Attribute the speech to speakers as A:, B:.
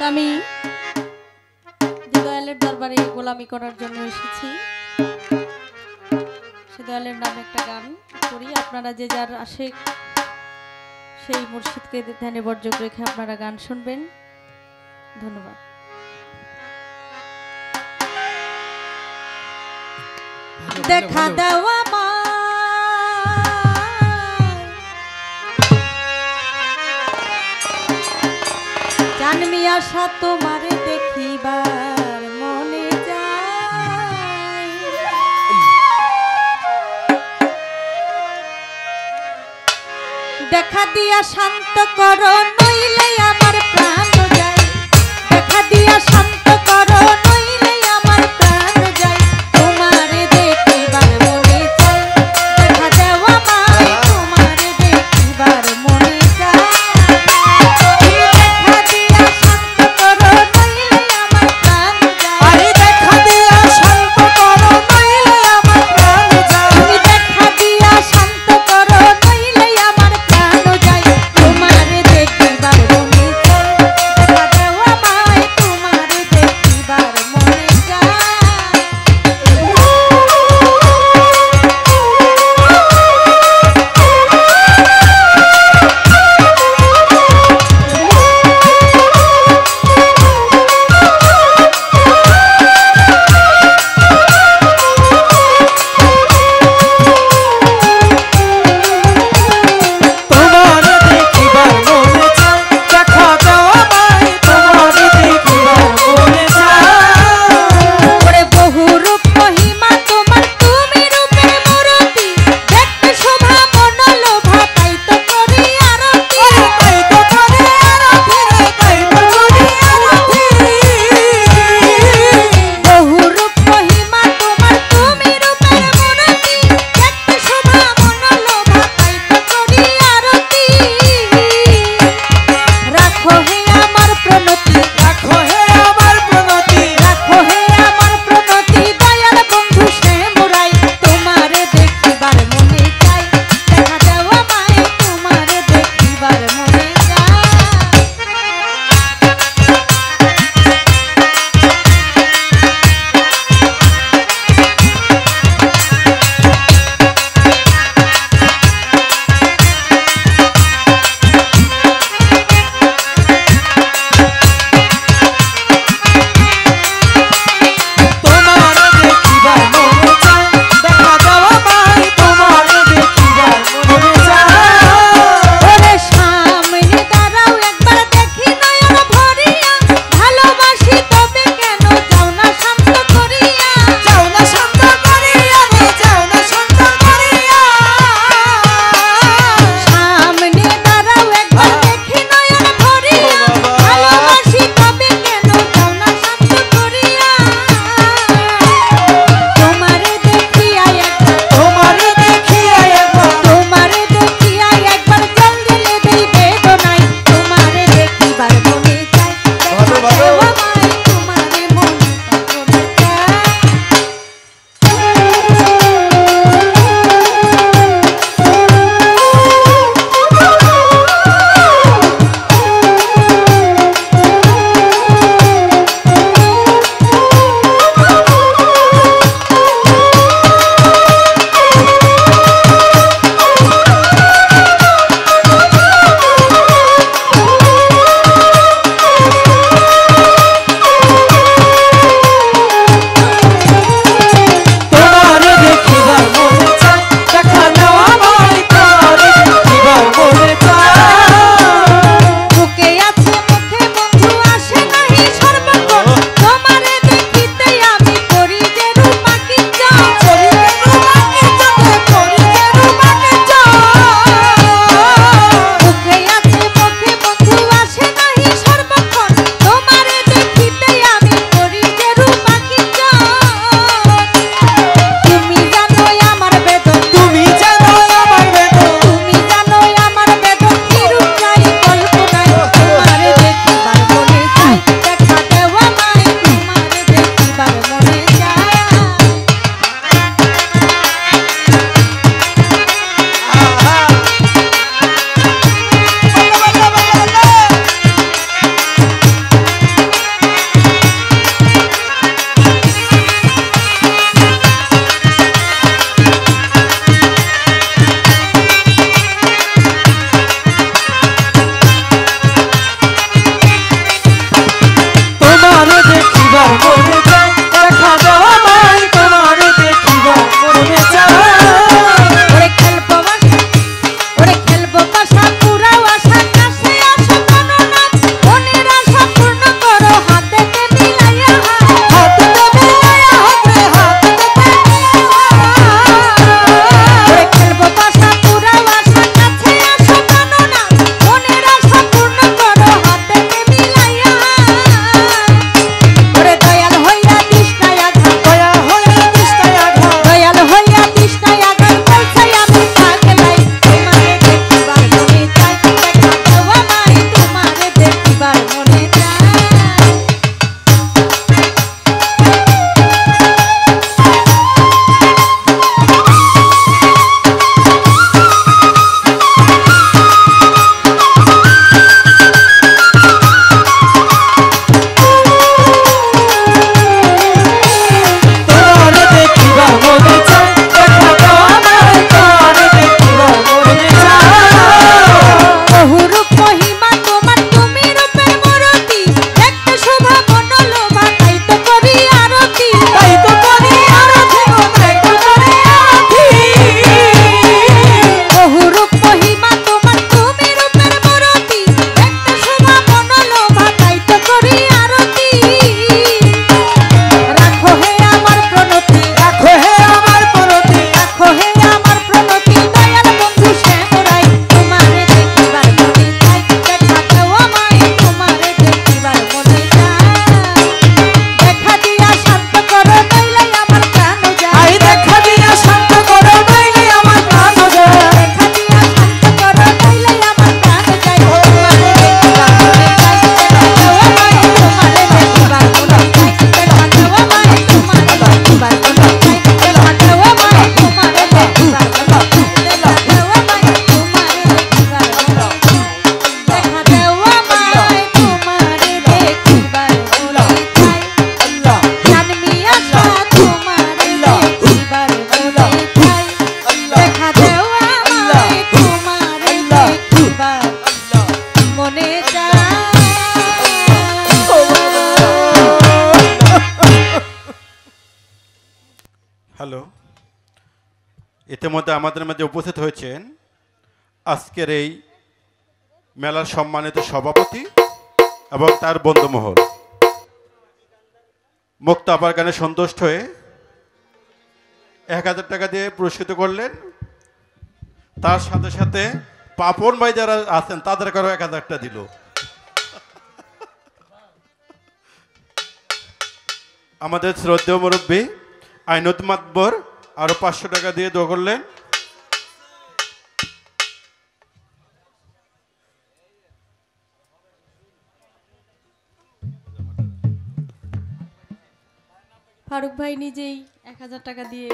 A: আমি দয়ালের দরবারে গোলামি করার জন্য এসেছি। সে দয়ালের নামে একটা গান করি। আপনারা যে যার আশিক সেই মুর্শিদকে ধ্যানে বর্জক রেখে আপনারা গান শুনবেন। ধন্যবাদ। দেখা দেওয়া জানমি আশা তোমারে দেখিবার মনে যায়, দেখা দিয়া শান্ত করো নইলে আমার প্রাণ যায়, দেখা দিয়া শান্ত করো নইলে আমার প্রাণ যায়, তোমারে দেখিবার মনে চাই, দেখা দেওয়া মাই তোমারে দেখিবার মনে চাই, দেখা দিয়া শান্ত করো নইলে আমার প্রাণ যায়, আরে দেখা দিয়া শান্ত করো নইলে আমার প্রাণ যায়, দেখা দিয়া শান্ত করো নইলে আমার প্রাণ যায়, তোমারে দেখিবার মনে চাই, দেখা দেওয়া মাই তোমারে দেখিবার
B: ইতিমধ্যে আমাদের মধ্যে উপস্থিত হয়েছেন আজকের এই মেলার সম্মানিত সভাপতি এবং তার বন্ধুমহল। মুক্তা আপার গানে সন্তুষ্ট হয়ে 1000 টাকা দিয়ে পুরস্কৃত করলেন। তার সাথে সাথে পাপন ভাই যারা আছেন তাদের কারো 1000 টাকা দিল। আমাদের শ্রদ্ধেয় মুরব্বী আইনুত মাতবর আরো 500 টাকা দিয়ে দোয়া করলেন।
A: ফারুক ভাই নিজেই 1000 টাকা দিয়ে